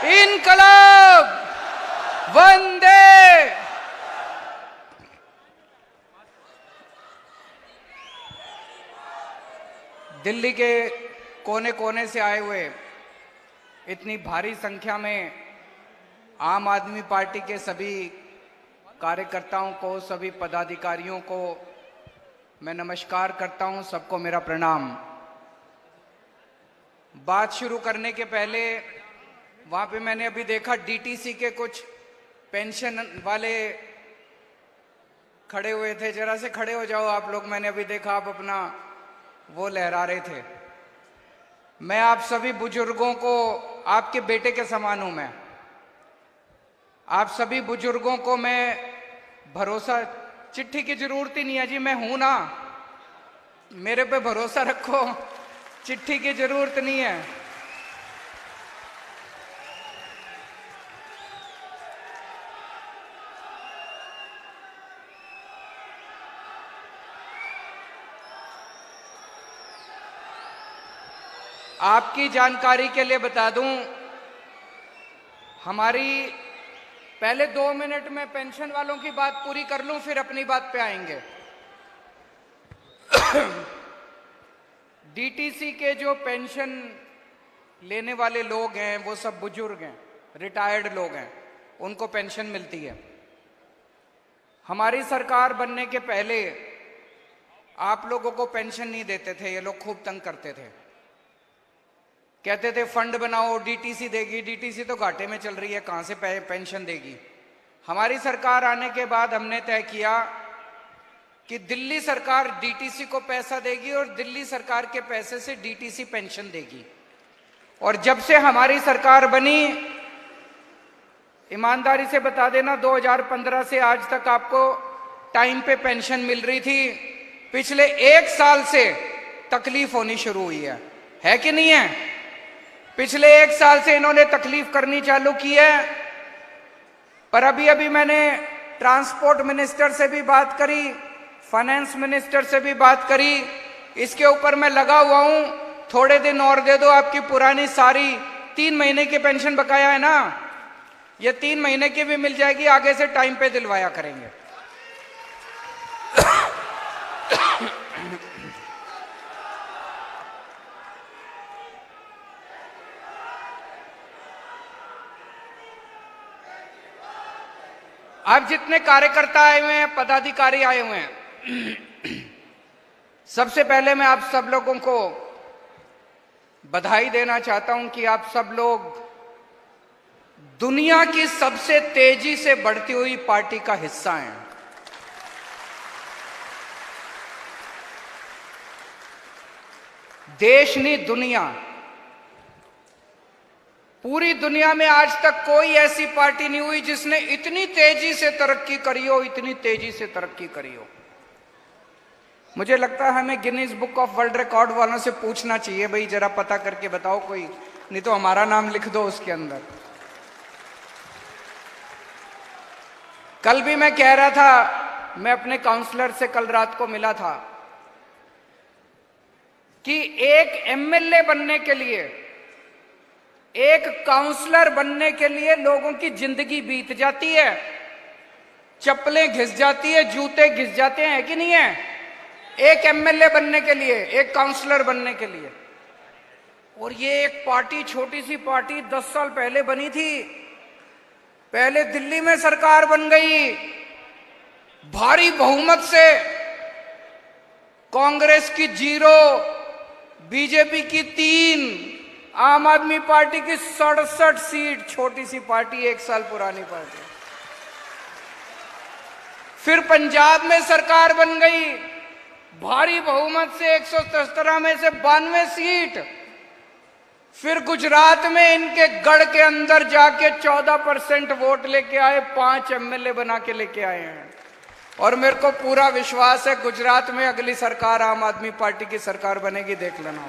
इनकलाब वंदे। दिल्ली के कोने कोने से आए हुए इतनी भारी संख्या में आम आदमी पार्टी के सभी कार्यकर्ताओं को, सभी पदाधिकारियों को मैं नमस्कार करता हूं। सबको मेरा प्रणाम। बात शुरू करने के पहले वहां पे मैंने अभी देखा डीटीसी के कुछ पेंशन वाले खड़े हुए थे। जरा से खड़े हो जाओ आप लोग। मैंने अभी देखा आप अपना वो लहरा रहे थे। मैं आप सभी बुजुर्गों को, आपके बेटे के समान हूं मैं। आप सभी बुजुर्गों को मैं भरोसा, चिट्ठी की जरूरत ही नहीं है जी, मैं हूं ना, मेरे पे भरोसा रखो, चिट्ठी की जरूरत नहीं है। आपकी जानकारी के लिए बता दूं, हमारी पहले 2 मिनट में पेंशन वालों की बात पूरी कर लूं, फिर अपनी बात पे आएंगे। डीटीसी के जो पेंशन लेने वाले लोग हैं वो सब बुजुर्ग हैं, रिटायर्ड लोग हैं, उनको पेंशन मिलती है। हमारी सरकार बनने के पहले आप लोगों को पेंशन नहीं देते थे। ये लोग खूब तंग करते थे, कहते थे फंड बनाओ, डीटीसी देगी। डीटीसी तो घाटे में चल रही है, कहां से पेंशन देगी। हमारी सरकार आने के बाद हमने तय किया कि दिल्ली सरकार डीटीसी को पैसा देगी और दिल्ली सरकार के पैसे से डीटीसी पेंशन देगी। और जब से हमारी सरकार बनी, ईमानदारी से बता देना, 2015 से आज तक आपको टाइम पे पेंशन मिल रही थी। पिछले 1 साल से तकलीफ होनी शुरू हुई है कि नहीं है? पिछले 1 साल से इन्होंने तकलीफ करनी चालू की है। पर अभी मैंने ट्रांसपोर्ट मिनिस्टर से भी बात करी, फाइनेंस मिनिस्टर से भी बात करी। इसके ऊपर मैं लगा हुआ हूं, थोड़े दिन और दे दो, आपकी पुरानी सारी 3 महीने की पेंशन बकाया है ना, ये 3 महीने की भी मिल जाएगी। आगे से टाइम पे दिलवाया करेंगे। आप जितने कार्यकर्ता आए हुए हैं, पदाधिकारी आए हुए हैं, सबसे पहले मैं आप सब लोगों को बधाई देना चाहता हूं कि आप सब लोग दुनिया की सबसे तेजी से बढ़ती हुई पार्टी का हिस्सा हैं। देश नहीं, दुनिया, पूरी दुनिया में आज तक कोई ऐसी पार्टी नहीं हुई जिसने इतनी तेजी से तरक्की करी हो, इतनी तेजी से तरक्की करी हो। मुझे लगता है हमें Guinness book of world record वालों से पूछना चाहिए, भाई जरा पता करके बताओ कोई, नहीं तो हमारा नाम लिख दो उसके अंदर। कल भी मैं कह रहा था, मैं अपने काउंसलर से कल रात को मिला था, कि एक एमएलए बनने के लिए, एक काउंसलर बनने के लिए लोगों की जिंदगी बीत जाती है, चप्पलें घिस जाती है, जूते घिस जाते हैं, कि नहीं है? एक एमएलए बनने के लिए, एक काउंसलर बनने के लिए। और ये एक पार्टी, छोटी सी पार्टी 10 साल पहले बनी थी। पहले दिल्ली में सरकार बन गई भारी बहुमत से, कांग्रेस की 0, बीजेपी की 3, आम आदमी पार्टी की 67 सीट। छोटी सी पार्टी, 1 साल पुरानी पार्टी। फिर पंजाब में सरकार बन गई भारी बहुमत से, 117 में से 92 सीट। फिर गुजरात में इनके गढ़ के अंदर जाके 14% वोट लेके आए, 5 एमएलए बना के लेके आए हैं। और मेरे को पूरा विश्वास है गुजरात में अगली सरकार आम आदमी पार्टी की सरकार बनेगी, देख लेना।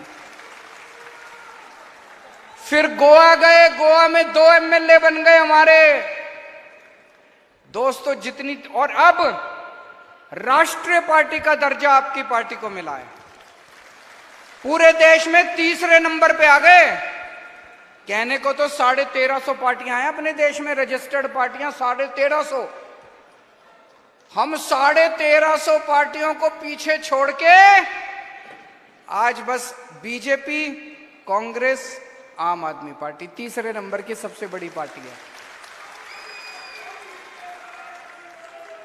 फिर गोवा गए, गोवा में 2 एमएलए बन गए हमारे दोस्तों। जितनी, और अब राष्ट्रीय पार्टी का दर्जा आपकी पार्टी को मिला है। पूरे देश में 3रे नंबर पे आ गए। कहने को तो 1350 पार्टियां हैं अपने देश में, रजिस्टर्ड पार्टियां 1350। हम 1350 पार्टियों को पीछे छोड़ के आज बस बीजेपी, कांग्रेस, आम आदमी पार्टी तीसरे नंबर की सबसे बड़ी पार्टी है।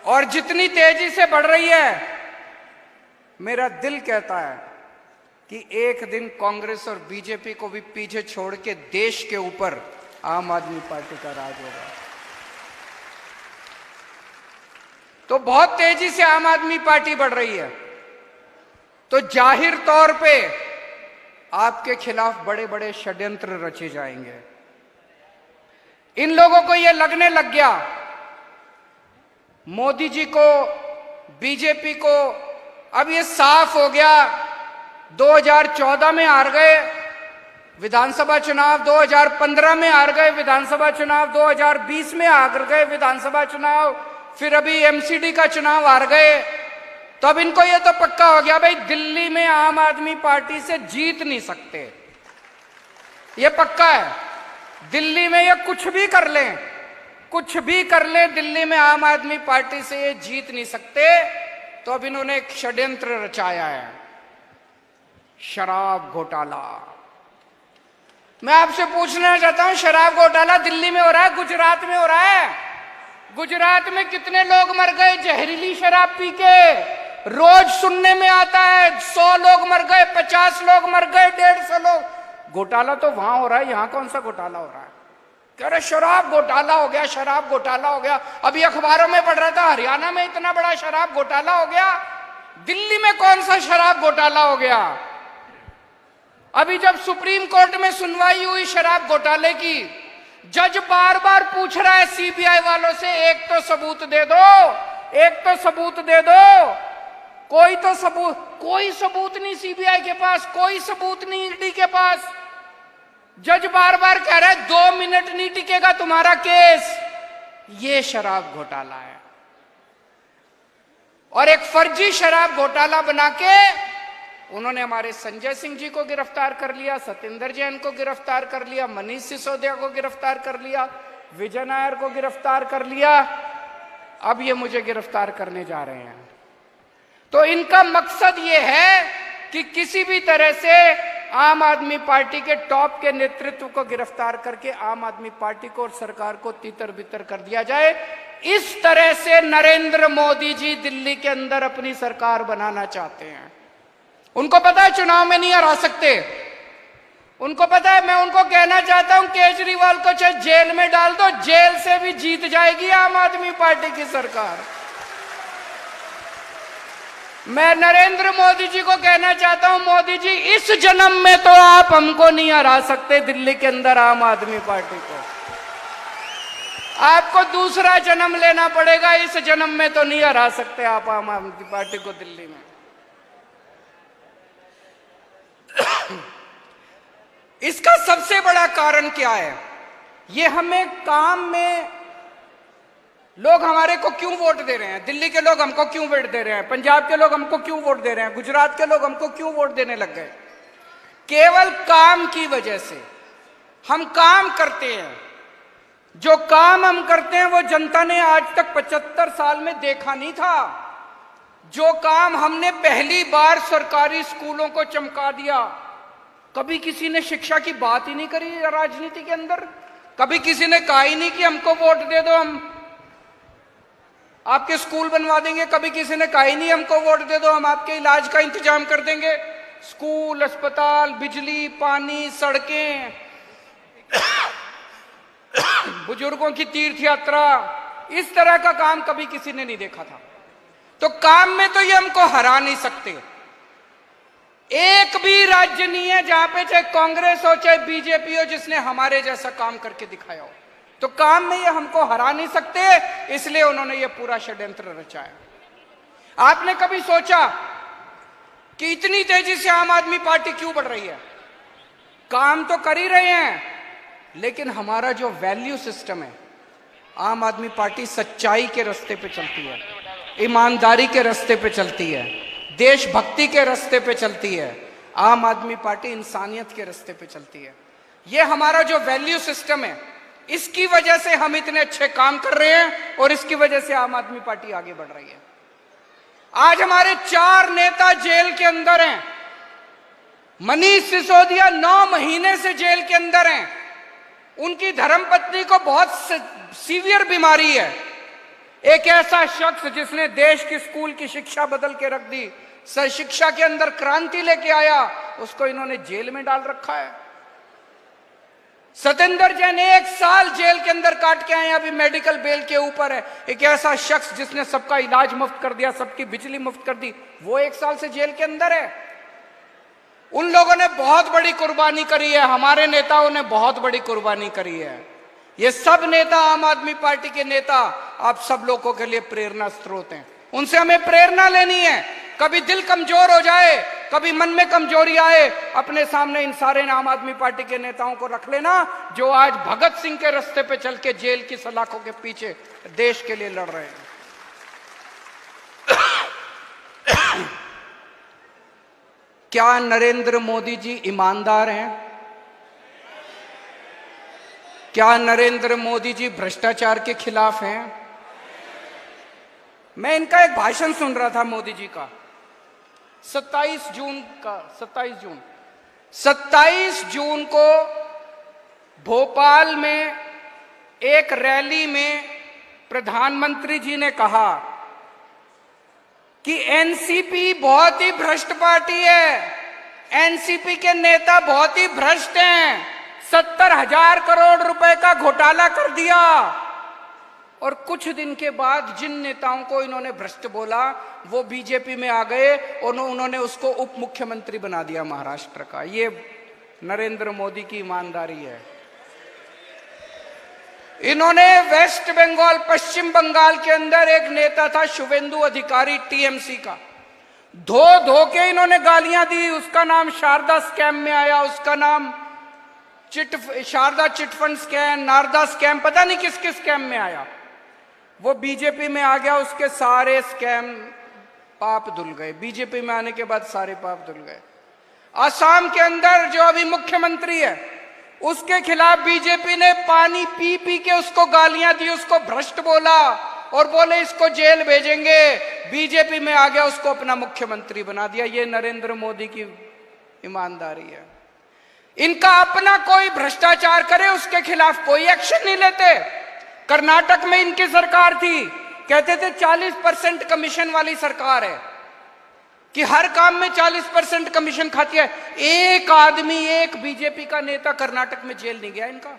और जितनी तेजी से बढ़ रही है, मेरा दिल कहता है कि एक दिन कांग्रेस और बीजेपी को भी पीछे छोड़ के देश के ऊपर आम आदमी पार्टी का राज होगा। तो बहुत तेजी से आम आदमी पार्टी बढ़ रही है, तो जाहिर तौर पे आपके खिलाफ बड़े बड़े षड्यंत्र रचे जाएंगे। इन लोगों को यह लगने लग गया, मोदी जी को, बीजेपी को, अब ये साफ हो गया, 2014 में हार गए विधानसभा चुनाव, 2015 में हार गए विधानसभा चुनाव, 2020 में हार गए विधानसभा चुनाव, फिर अभी एमसीडी का चुनाव हार गए। तो अब इनको ये तो पक्का हो गया भाई, दिल्ली में आम आदमी पार्टी से जीत नहीं सकते, ये पक्का है। दिल्ली में ये कुछ भी कर लें, कुछ भी कर लें, दिल्ली में आम आदमी पार्टी से ये जीत नहीं सकते। तो अब इन्होंने एक षड्यंत्र रचाया है, शराब घोटाला। मैं आपसे पूछना चाहता हूं, शराब घोटाला दिल्ली में हो रहा है, गुजरात में हो रहा है। गुजरात में कितने लोग मर गए जहरीली शराब पी के, रोज सुनने में आता है 100 लोग मर गए, 50 लोग मर गए, 150 लोग। घोटाला तो वहां हो रहा है, यहां कौन सा घोटाला हो रहा है? कह रहे शराब घोटाला हो गया, शराब घोटाला हो गया। अभी अखबारों में पढ़ रहा था, हरियाणा में इतना बड़ा शराब घोटाला हो गया, दिल्ली में कौन सा शराब घोटाला हो गया? अभी जब सुप्रीम कोर्ट में सुनवाई हुई शराब घोटाले की, जज बार बार पूछ रहा है सीबीआई वालों से, एक तो सबूत दे दो, एक तो सबूत दे दो। कोई तो सबूत, कोई सबूत नहीं सीबीआई के पास, कोई सबूत नहीं ईडी के पास। जज बार बार कह रहा है 2 मिनट नहीं टिकेगा तुम्हारा केस। ये शराब घोटाला है। और एक फर्जी शराब घोटाला बना के उन्होंने हमारे संजय सिंह जी को गिरफ्तार कर लिया, सत्येंद्र जैन को गिरफ्तार कर लिया, मनीष सिसोदिया को गिरफ्तार कर लिया, विजय नायर को गिरफ्तार कर लिया, अब ये मुझे गिरफ्तार करने जा रहे हैं। तो इनका मकसद ये है कि किसी भी तरह से आम आदमी पार्टी के टॉप के नेतृत्व को गिरफ्तार करके आम आदमी पार्टी को और सरकार को तितर बितर कर दिया जाए। इस तरह से नरेंद्र मोदी जी दिल्ली के अंदर अपनी सरकार बनाना चाहते हैं। उनको पता है चुनाव में नहीं हरा सकते, उनको पता है। मैं उनको कहना चाहता हूं, केजरीवाल को चाहे जेल में डाल दो, जेल से भी जीत जाएगी आम आदमी पार्टी की सरकार। मैं नरेंद्र मोदी जी को कहना चाहता हूं, मोदी जी इस जन्म में तो आप हमको नहीं हरा सकते दिल्ली के अंदर आम आदमी पार्टी को। आपको दूसरा जन्म लेना पड़ेगा, इस जन्म में तो नहीं हरा सकते आप आम आदमी पार्टी को दिल्ली में। इसका सबसे बड़ा कारण क्या है? ये हमें काम में लोग हमारे को क्यों वोट दे रहे हैं, दिल्ली के लोग हमको क्यों वोट दे रहे हैं, पंजाब के लोग हमको क्यों वोट दे रहे हैं, गुजरात के लोग हमको क्यों वोट देने लग गए? केवल काम की वजह से। हम काम करते हैं, जो काम हम करते हैं वो जनता ने आज तक 75 साल में देखा नहीं था। जो काम हमने पहली बार सरकारी स्कूलों को चमका दिया, कभी किसी ने शिक्षा की बात ही नहीं करी राजनीति के अंदर, कभी किसी ने कहा ही नहीं कि हमको वोट दे दो, हम आपके स्कूल बनवा देंगे, कभी किसी ने कहा ही नहीं हमको वोट दे दो, हम आपके इलाज का इंतजाम कर देंगे। स्कूल, अस्पताल, बिजली, पानी, सड़कें, बुजुर्गों की तीर्थ यात्रा, इस तरह का काम कभी किसी ने नहीं देखा था। तो काम में तो ये हमको हरा नहीं सकते। एक भी राज्य नहीं है जहां पे चाहे कांग्रेस हो चाहे बीजेपी हो जिसने हमारे जैसा काम करके दिखाया हो। तो काम में ये हमको हरा नहीं सकते, इसलिए उन्होंने ये पूरा षड्यंत्र रचाया। आपने कभी सोचा कि इतनी तेजी से आम आदमी पार्टी क्यों बढ़ रही है? काम तो कर ही रहे हैं, लेकिन हमारा जो वैल्यू सिस्टम है, आम आदमी पार्टी सच्चाई के रास्ते पे चलती है, ईमानदारी के रास्ते पे चलती है, देशभक्ति के रास्ते पे चलती है। आम आदमी पार्टी इंसानियत के रास्ते पे चलती है। ये हमारा जो वैल्यू सिस्टम है, इसकी वजह से हम इतने अच्छे काम कर रहे हैं और इसकी वजह से आम आदमी पार्टी आगे बढ़ रही है। आज हमारे 4 नेता जेल के अंदर हैं। मनीष सिसोदिया 9 महीने से जेल के अंदर हैं। उनकी धर्मपत्नी को बहुत सीवियर बीमारी है। एक ऐसा शख्स जिसने देश की स्कूल की शिक्षा बदल के रख दी, शिक्षा के अंदर क्रांति लेके आया, उसको इन्होंने जेल में डाल रखा है। सतेंद्र जैन 1 साल जेल के अंदर काट के आए, अभी मेडिकल बेल के ऊपर है। एक ऐसा शख्स जिसने सबका इलाज मुफ्त कर दिया, सबकी बिजली मुफ्त कर दी, वो 1 साल से जेल के अंदर है। उन लोगों ने बहुत बड़ी कुर्बानी करी है, हमारे नेताओं ने बहुत बड़ी कुर्बानी करी है। ये सब नेता, आम आदमी पार्टी के नेता, आप सब लोगों के लिए प्रेरणा स्रोत हैं। उनसे हमें प्रेरणा लेनी है। कभी दिल कमजोर हो जाए, कभी मन में कमजोरी आए, अपने सामने इन सारे आम आदमी पार्टी के नेताओं को रख लेना, जो आज भगत सिंह के रास्ते पे चल के जेल की सलाखों के पीछे देश के लिए लड़ रहे हैं। क्या नरेंद्र मोदी जी ईमानदार हैं? क्या नरेंद्र मोदी जी भ्रष्टाचार के खिलाफ हैं? मैं इनका एक भाषण सुन रहा था मोदी जी का, 27 जून को भोपाल में एक रैली में प्रधानमंत्री जी ने कहा कि एनसीपी बहुत ही भ्रष्ट पार्टी है, एनसीपी के नेता बहुत ही भ्रष्ट हैं, 70,000 करोड़ रुपए का घोटाला कर दिया। और कुछ दिन के बाद जिन नेताओं को इन्होंने भ्रष्ट बोला, वो बीजेपी में आ गए और उन्होंने उसको उप मुख्यमंत्री बना दिया महाराष्ट्र का। ये नरेंद्र मोदी की ईमानदारी है। इन्होंने वेस्ट बंगाल, पश्चिम बंगाल के अंदर एक नेता था शुभेंदु अधिकारी, टीएमसी का, धो धो के इन्होंने गालियां दी। उसका नाम शारदा स्कैम में आया, उसका नाम Saradha chit fund scam, Narada scam, पता नहीं किस किस स्कैम में आया। वो बीजेपी में आ गया, उसके सारे स्कैम पाप धुल गए। बीजेपी में आने के बाद सारे पाप धुल गए। असम के अंदर जो अभी मुख्यमंत्री है, उसके खिलाफ बीजेपी ने पानी पी पी के उसको गालियां दी, उसको भ्रष्ट बोला और बोले इसको जेल भेजेंगे। बीजेपी में आ गया, उसको अपना मुख्यमंत्री बना दिया। ये नरेंद्र मोदी की ईमानदारी है। इनका अपना कोई भ्रष्टाचार करे, उसके खिलाफ कोई एक्शन नहीं लेते। कर्नाटक में इनकी सरकार थी, कहते थे 40% कमीशन वाली सरकार है, कि हर काम में 40% कमीशन खाती है। एक आदमी, एक बीजेपी का नेता कर्नाटक में जेल नहीं गया इनका।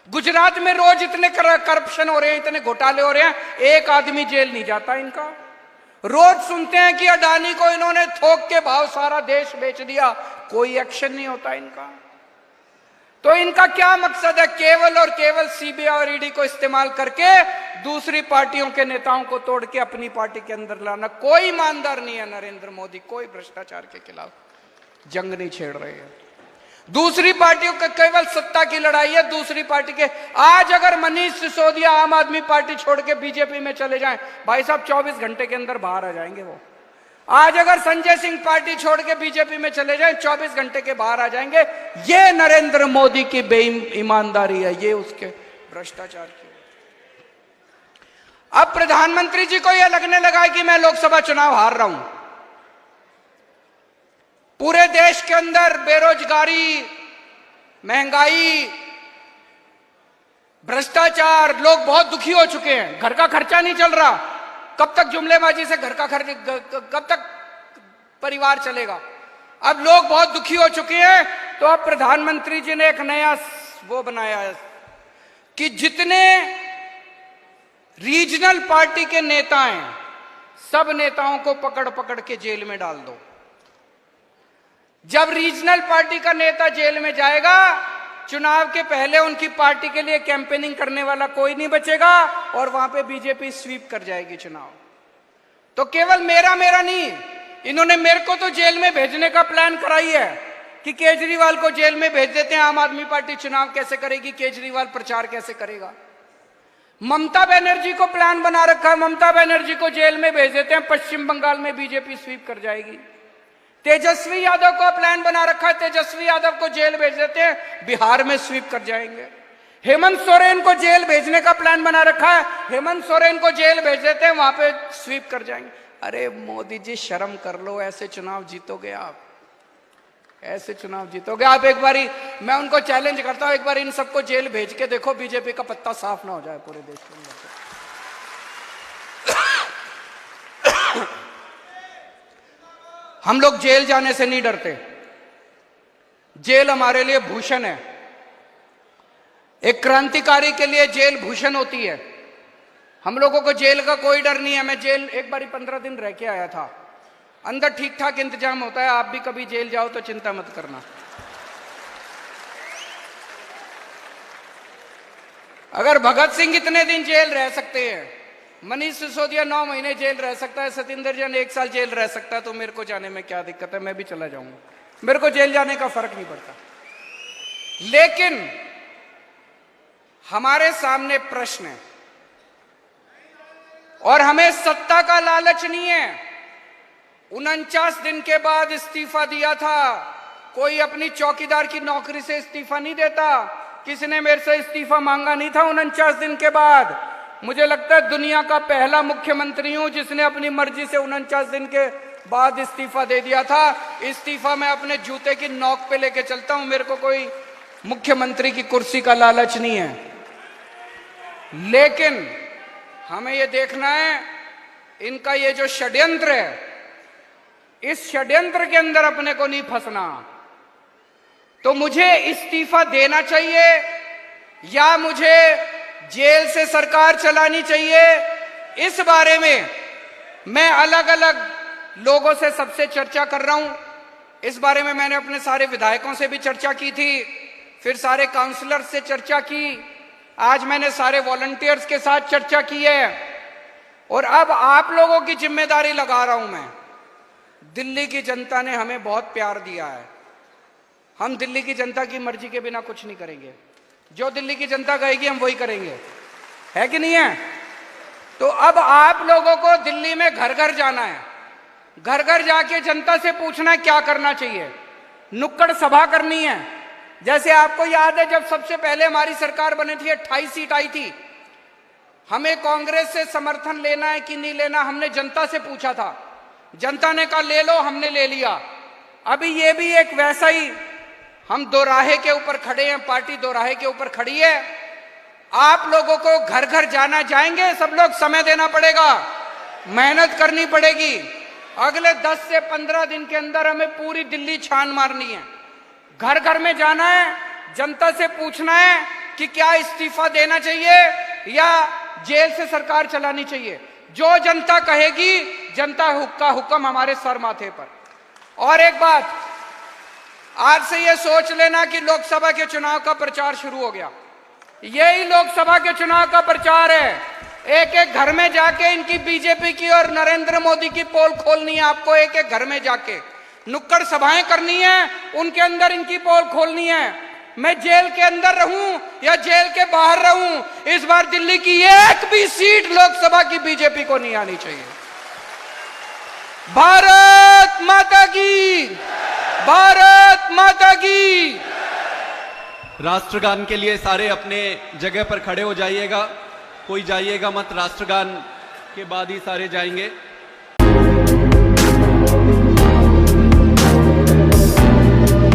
गुजरात में रोज इतने करप्शन हो रहे हैं, इतने घोटाले हो रहे हैं, एक आदमी जेल नहीं जाता इनका। रोज सुनते हैं कि अडानी को इन्होंने थोक के भाव सारा देश बेच दिया, कोई एक्शन नहीं होता इनका। तो इनका क्या मकसद है? केवल और केवल सीबीआई और ईडी को इस्तेमाल करके दूसरी पार्टियों के नेताओं को तोड़ के अपनी पार्टी के अंदर लाना। कोई ईमानदार नहीं है नरेंद्र मोदी, कोई भ्रष्टाचार के खिलाफ जंग नहीं छेड़ रहे हैं। दूसरी पार्टियों का केवल सत्ता की लड़ाई है, दूसरी पार्टी के। आज अगर मनीष सिसोदिया आम आदमी पार्टी छोड़ के बीजेपी में चले जाएं, भाई साहब 24 घंटे के अंदर बाहर आ जाएंगे वो। आज अगर संजय सिंह पार्टी छोड़ के बीजेपी में चले जाएं, 24 घंटे के बाहर आ जाएंगे। ये नरेंद्र मोदी की बेईमानदारी है, ये उसके भ्रष्टाचार की। अब प्रधानमंत्री जी को यह लगने लगा कि मैं लोकसभा चुनाव हार रहा हूं। पूरे देश के अंदर बेरोजगारी, महंगाई, भ्रष्टाचार, लोग बहुत दुखी हो चुके हैं। घर का खर्चा नहीं चल रहा। कब तक जुमलेबाजी से घर का खर्च, कब तक परिवार चलेगा? अब लोग बहुत दुखी हो चुके हैं। तो अब प्रधानमंत्री जी ने एक नया वो बनाया है कि जितने रीजनल पार्टी के नेता हैं, सब नेताओं को पकड़ पकड़ के जेल में डाल दो। जब रीजनल पार्टी का नेता जेल में जाएगा, चुनाव के पहले उनकी पार्टी के लिए कैंपेनिंग करने वाला कोई नहीं बचेगा और वहां पे बीजेपी स्वीप कर जाएगी चुनाव। तो केवल मेरा नहीं, इन्होंने मेरे को तो जेल में भेजने का प्लान कराई है कि केजरीवाल को जेल में भेज देते हैं। आम आदमी पार्टी चुनाव कैसे करेगी? केजरीवाल प्रचार कैसे करेगा? ममता बनर्जी को प्लान बना रखा है, ममता बनर्जी को जेल में भेज देते हैं, पश्चिम बंगाल में बीजेपी स्वीप कर जाएगी। तेजस्वी यादव का प्लान बना रखा है, तेजस्वी यादव को जेल भेज देते हैं, बिहार में स्वीप कर जाएंगे। हेमंत सोरेन को जेल भेजने का प्लान बना रखा है, हेमंत सोरेन को जेल भेज देते हैं, वहां पे स्वीप कर जाएंगे। अरे मोदी जी शर्म कर लो, ऐसे चुनाव जीतोगे आप, ऐसे चुनाव जीतोगे आप। एक बारी मैं उनको चैलेंज करता हूं, एक बार इन सबको जेल भेज के देखो, बीजेपी का पत्ता साफ ना हो जाए पूरे देश के अंदर। हम लोग जेल जाने से नहीं डरते, जेल हमारे लिए भूषण है। एक क्रांतिकारी के लिए जेल भूषण होती है। हम लोगों को जेल का कोई डर नहीं है। मैं जेल एक बारी 15 दिन रह के आया था, अंदर ठीक ठाक इंतजाम होता है। आप भी कभी जेल जाओ तो चिंता मत करना। अगर भगत सिंह इतने दिन जेल रह सकते हैं, मनीष सिसोदिया 9 महीने जेल रह सकता है, सतिंदर जैन 1 साल जेल रह सकता है, तो मेरे को जाने में क्या दिक्कत है? मैं भी चला जाऊंगा, मेरे को जेल जाने का फर्क नहीं पड़ता। लेकिन हमारे सामने प्रश्न है और हमें सत्ता का लालच नहीं है। 49 दिन के बाद इस्तीफा दिया था, कोई अपनी चौकीदार की नौकरी से इस्तीफा नहीं देता। किसी ने मेरे से इस्तीफा मांगा नहीं था 49 दिन के बाद। मुझे लगता है दुनिया का पहला मुख्यमंत्री हूं जिसने अपनी मर्जी से 49 दिन के बाद इस्तीफा दे दिया था। इस्तीफा मैं अपने जूते की नोक पे लेके चलता हूं, मेरे को कोई मुख्यमंत्री की कुर्सी का लालच नहीं है। लेकिन हमें यह देखना है इनका ये जो षड्यंत्र है, इस षड्यंत्र के अंदर अपने को नहीं फंसना। तो मुझे इस्तीफा देना चाहिए या मुझे जेल से सरकार चलानी चाहिए, इस बारे में मैं अलग अलग लोगों से सबसे चर्चा कर रहा हूं। इस बारे में मैंने अपने सारे विधायकों से भी चर्चा की थी, फिर सारे काउंसलर से चर्चा की, आज मैंने सारे वॉलंटियर्स के साथ चर्चा की है और अब आप लोगों की जिम्मेदारी लगा रहा हूं मैं। दिल्ली की जनता ने हमें बहुत प्यार दिया है, हम दिल्ली की जनता की मर्जी के बिना कुछ नहीं करेंगे। जो दिल्ली की जनता कहेगी हम वही करेंगे, है कि नहीं है? तो अब आप लोगों को दिल्ली में घर घर जाना है, घर घर जाके जनता से पूछना है क्या करना चाहिए। नुक्कड़ सभा करनी है। जैसे आपको याद है जब सबसे पहले हमारी सरकार बनी थी, 28 सीट आई थी, हमें कांग्रेस से समर्थन लेना है कि नहीं लेना, हमने जनता से पूछा था। जनता ने कहा ले लो, हमने ले लिया। अभी ये भी एक वैसा ही, हम दोराहे के ऊपर खड़े हैं, पार्टी दोराहे के ऊपर खड़ी है। आप लोगों को घर घर जाना, जाएंगे सब लोग, समय देना पड़ेगा, मेहनत करनी पड़ेगी। अगले 10 से 15 दिन के अंदर हमें पूरी दिल्ली छान मारनी है, घर घर में जाना है, जनता से पूछना है कि क्या इस्तीफा देना चाहिए या जेल से सरकार चलानी चाहिए। जो जनता कहेगी, जनता का हुक्म हमारे सर माथे पर। और एक बात, आज से ये सोच लेना कि लोकसभा के चुनाव का प्रचार शुरू हो गया। यही लोकसभा के चुनाव का प्रचार है। एक एक घर में जाके इनकी बीजेपी की और नरेंद्र मोदी की पोल खोलनी है आपको। एक एक घर में जाके नुक्कड़ सभाएं करनी है, उनके अंदर इनकी पोल खोलनी है। मैं जेल के अंदर रहूं या जेल के बाहर रहूं, इस बार दिल्ली की एक भी सीट लोकसभा की बीजेपी को नहीं आनी चाहिए। भारत माता की, भारत माता की। राष्ट्रगान के लिए सारे अपने जगह पर खड़े हो जाइएगा, कोई जाइएगा मत, राष्ट्रगान के बाद ही सारे जाएंगे।